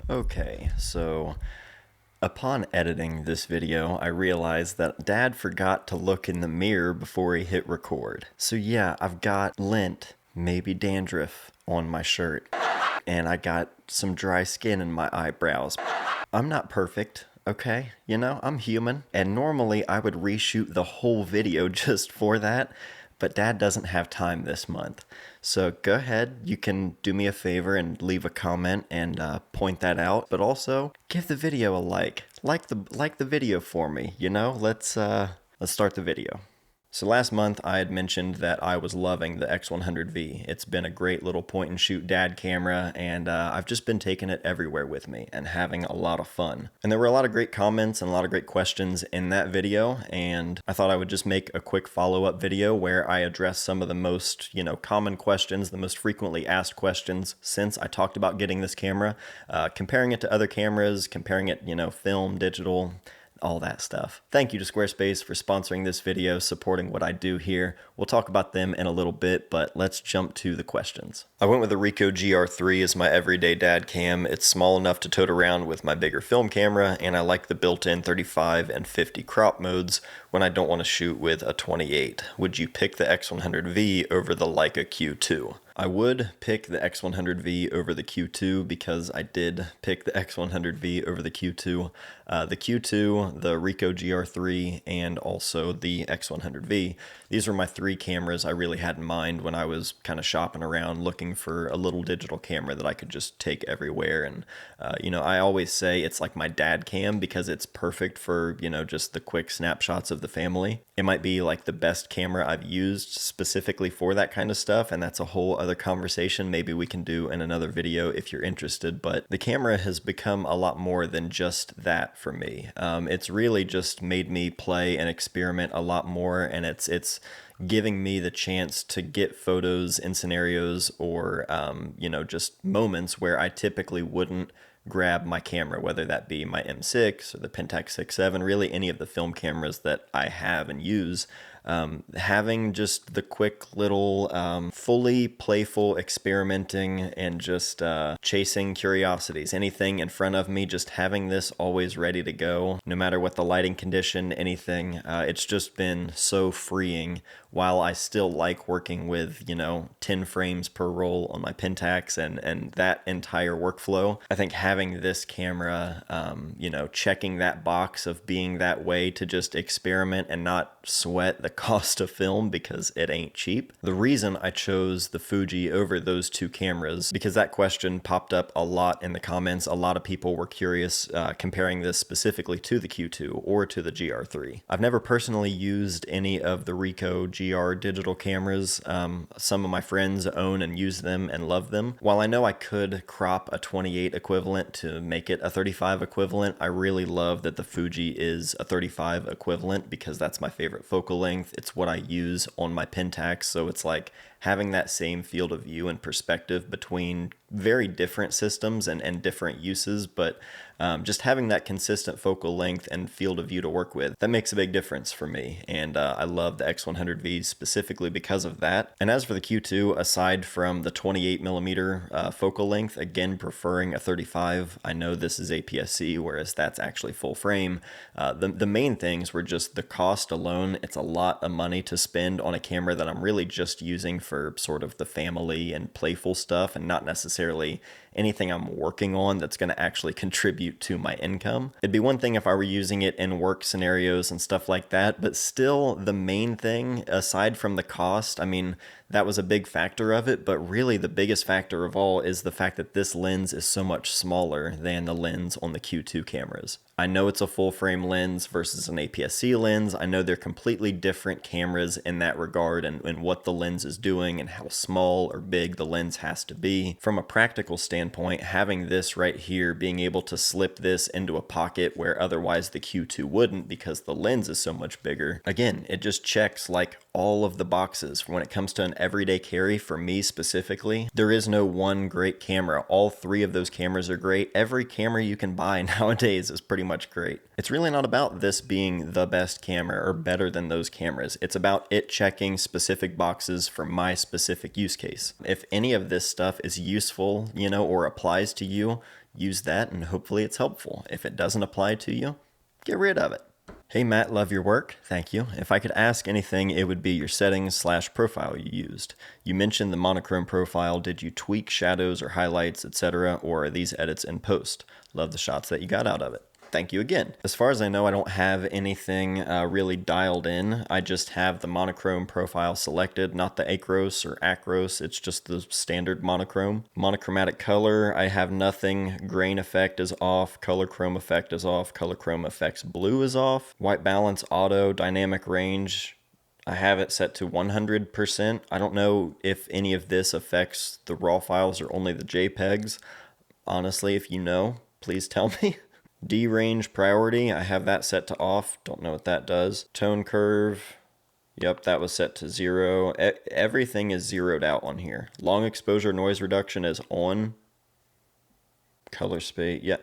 Okay, so upon editing this video, I realized that Dad forgot to look in the mirror before he hit record. So yeah, I've got lint, maybe dandruff, on my shirt, and I got some dry skin in my eyebrows. I'm not perfect, okay? I'm human, and normally I would reshoot the whole video just for that, but Dad doesn't have time this month. So go ahead, you can do me a favor and leave a comment and point that out, but also give the video a like. Like the video for me, let's start the video. So last month I had mentioned that I was loving the X100V. It's been a great little point and shoot dad camera, and I've just been taking it everywhere with me and having a lot of fun. And there were a lot of great comments and a lot of great questions in that video, and I thought I would just make a quick follow-up video where I address some of the most, common questions, the most frequently asked questions since I talked about getting this camera, comparing it to other cameras, comparing it, film, digital, all that stuff. Thank you to Squarespace for sponsoring this video, supporting what I do here. We'll talk about them in a little bit, but let's jump to the questions. I went with the Ricoh GR3 as my everyday dad cam. It's small enough to tote around with my bigger film camera, and I like the built-in 35 and 50 crop modes when I don't want to shoot with a 28. Would you pick the X100V over the Leica Q2? I would pick the X100V over the Q2 because I did pick the X100V over the Q2. The Q2, the Ricoh GR3, and also the X100V. These were my three cameras I really had in mind when I was kind of shopping around looking for a little digital camera that I could just take everywhere. And, I always say it's like my dad cam because it's perfect for, just the quick snapshots of the family. It might be like the best camera I've used specifically for that kind of stuff, and that's a whole other conversation maybe we can do in another video if you're interested. But the camera has become a lot more than just that for me. It's really just made me play and experiment a lot more, and it's giving me the chance to get photos in scenarios or just moments where I typically wouldn't grab my camera, whether that be my M6 or the Pentax 6.7, really any of the film cameras that I have and use. Having just the quick little fully playful experimenting and just chasing curiosities, anything in front of me, just having this always ready to go, no matter what the lighting condition, anything. It's just been so freeing while I still like working with, 10 frames per roll on my Pentax and that entire workflow. I think having this camera, checking that box of being that way to just experiment and not sweat the cost of film because it ain't cheap. The reason I chose the Fuji over those two cameras, because that question popped up a lot in the comments. A lot of people were curious comparing this specifically to the Q2 or to the GR3. I've never personally used any of the Ricoh GR digital cameras. Some of my friends own and use them and love them. While I know I could crop a 28 equivalent to make it a 35 equivalent, I really love that the Fuji is a 35 equivalent because that's my favorite focal length. It's what I use on my Pentax, so it's like having that same field of view and perspective between very different systems and different uses, but just having that consistent focal length and field of view to work with, that makes a big difference for me, and I love the X100V specifically because of that. And as for the Q2, aside from the 28mm focal length, again preferring a 35. I know this is APS-C, whereas that's actually full frame. The main things were just the cost alone. It's a lot of money to spend on a camera that I'm really just using for sort of the family and playful stuff and not necessarily anything I'm working on that's going to actually contribute to my income. It'd be one thing if I were using it in work scenarios and stuff like that, but still the main thing, aside from the cost, I mean, that was a big factor of it, but really the biggest factor of all is the fact that this lens is so much smaller than the lens on the Q2 cameras. I know it's a full frame lens versus an APS-C lens. I know they're completely different cameras in that regard and what the lens is doing and how small or big the lens has to be. From a practical standpoint, having this right here, being able to slip this into a pocket where otherwise the Q2 wouldn't because the lens is so much bigger. Again, it just checks like all of the boxes when it comes to an everyday carry. For me specifically, there is no one great camera. All three of those cameras are great. Every camera you can buy nowadays is pretty much great. It's really not about this being the best camera or better than those cameras. It's about it checking specific boxes for my specific use case. If any of this stuff is useful, or applies to you, use that and hopefully it's helpful. If it doesn't apply to you, get rid of it. Hey Matt, love your work. Thank you. If I could ask anything, it would be your settings/profile you used. You mentioned the monochrome profile. Did you tweak shadows or highlights, etc., or are these edits in post? Love the shots that you got out of it. Thank you again. As far as I know, I don't have anything really dialed in. I just have the monochrome profile selected, not the acros or acros. It's just the standard monochrome. Monochromatic color, I have nothing. Grain effect is off. Color chrome effect is off. Color chrome effects blue is off. White balance auto, dynamic range, I have it set to 100%. I don't know if any of this affects the raw files or only the JPEGs. Honestly, if you know, please tell me. D-range priority, I have that set to off. Don't know what that does. Tone curve, yep, that was set to 0. Everything is zeroed out on here. Long exposure noise reduction is on. Color space, yeah.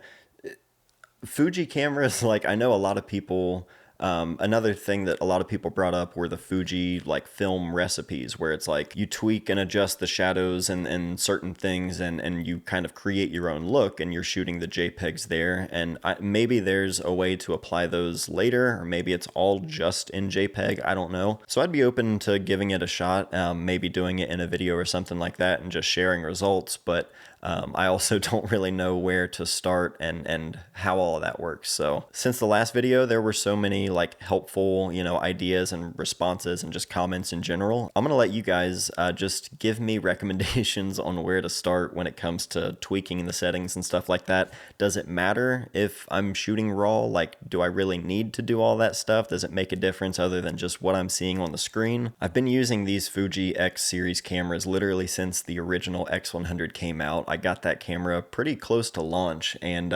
Fuji cameras, like, I know a lot of people... another thing that a lot of people brought up were the Fuji like film recipes, where it's like you tweak and adjust the shadows and certain things and you kind of create your own look and you're shooting the JPEGs there. And maybe there's a way to apply those later, or maybe it's all just in JPEG. I don't know. So I'd be open to giving it a shot, maybe doing it in a video or something like that and just sharing results. But I also don't really know where to start and how all of that works. So since the last video, there were so many like helpful, ideas and responses and just comments in general. I'm going to let you guys just give me recommendations on where to start when it comes to tweaking the settings and stuff like that. Does it matter if I'm shooting raw? Like, do I really need to do all that stuff? Does it make a difference other than just what I'm seeing on the screen? I've been using these Fuji X series cameras literally since the original X100 came out. I got that camera pretty close to launch, and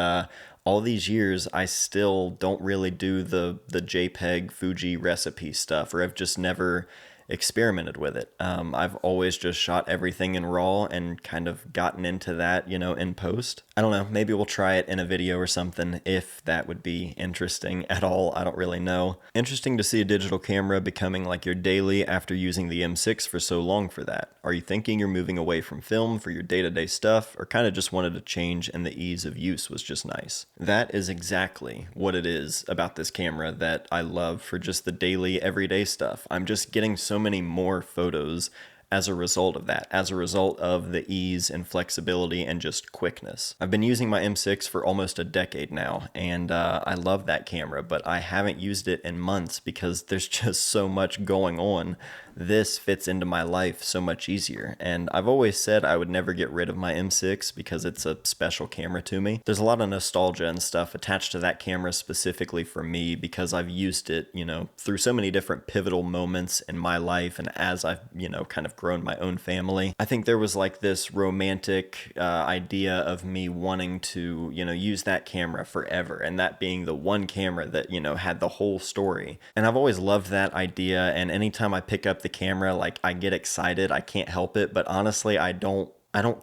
all these years I still don't really do the JPEG Fuji recipe stuff, or I've just never experimented with it. I've always just shot everything in RAW and kind of gotten into that, in post. I don't know, maybe we'll try it in a video or something if that would be interesting at all. I don't really know. Interesting to see a digital camera becoming like your daily after using the M6 for so long for that. Are you thinking you're moving away from film for your day-to-day stuff, or kind of just wanted a change and the ease of use was just nice? That is exactly what it is about this camera that I love for just the daily, everyday stuff. I'm just getting so many more photos as a result of that, as a result of the ease and flexibility and just quickness. I've been using my M6 for almost a decade now, and I love that camera, but I haven't used it in months because there's just so much going on. This fits into my life so much easier, and I've always said I would never get rid of my M6 because it's a special camera to me. There's a lot of nostalgia and stuff attached to that camera specifically for me because I've used it, through so many different pivotal moments in my life, and as I've, kind of grown my own family. I think there was like this romantic idea of me wanting to, use that camera forever, and that being the one camera that, had the whole story. And I've always loved that idea, and anytime I pick up the camera, like, I get excited. I can't help it, but honestly, I don't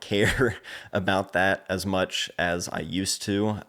care about that as much as I used to.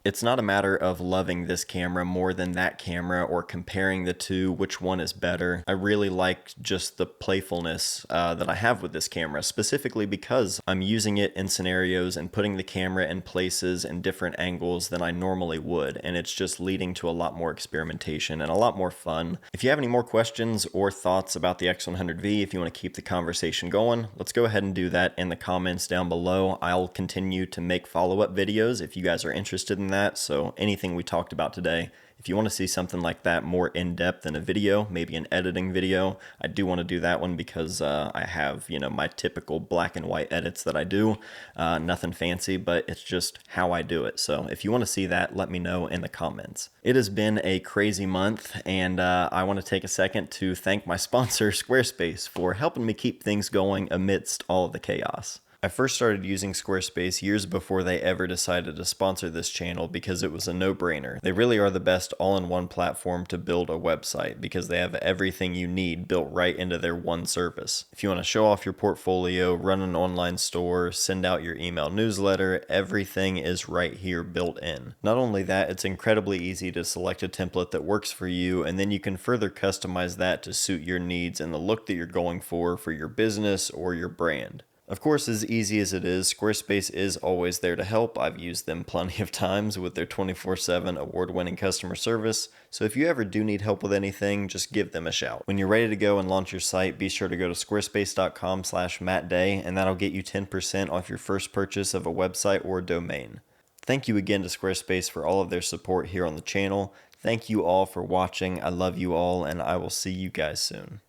It's not a matter of loving this camera more than that camera or comparing the two, which one is better. I really like just the playfulness that I have with this camera, specifically because I'm using it in scenarios and putting the camera in places and different angles than I normally would, and it's just leading to a lot more experimentation and a lot more fun. If you have any more questions or thoughts about the X100V, if you want to keep the conversation going, let's go ahead and do that in the comments down below. I'll continue to make follow-up videos if you guys are interested in that. So anything we talked about today, if you want to see something like that more in-depth in a video, maybe an editing video, I do want to do that one because I have, my typical black and white edits that I do. Nothing fancy, but it's just how I do it. So if you want to see that, let me know in the comments. It has been a crazy month, and I want to take a second to thank my sponsor, Squarespace, for helping me keep things going amidst all of the chaos. I first started using Squarespace years before they ever decided to sponsor this channel because it was a no-brainer. They really are the best all-in-one platform to build a website because they have everything you need built right into their one service. If you want to show off your portfolio, run an online store, send out your email newsletter, everything is right here built in. Not only that, it's incredibly easy to select a template that works for you, and then you can further customize that to suit your needs and the look that you're going for your business or your brand. Of course, as easy as it is, Squarespace is always there to help. I've used them plenty of times with their 24/7 award-winning customer service, so if you ever do need help with anything, just give them a shout. When you're ready to go and launch your site, be sure to go to squarespace.com/mattday, and that'll get you 10% off your first purchase of a website or domain. Thank you again to Squarespace for all of their support here on the channel. Thank you all for watching. I love you all, and I will see you guys soon.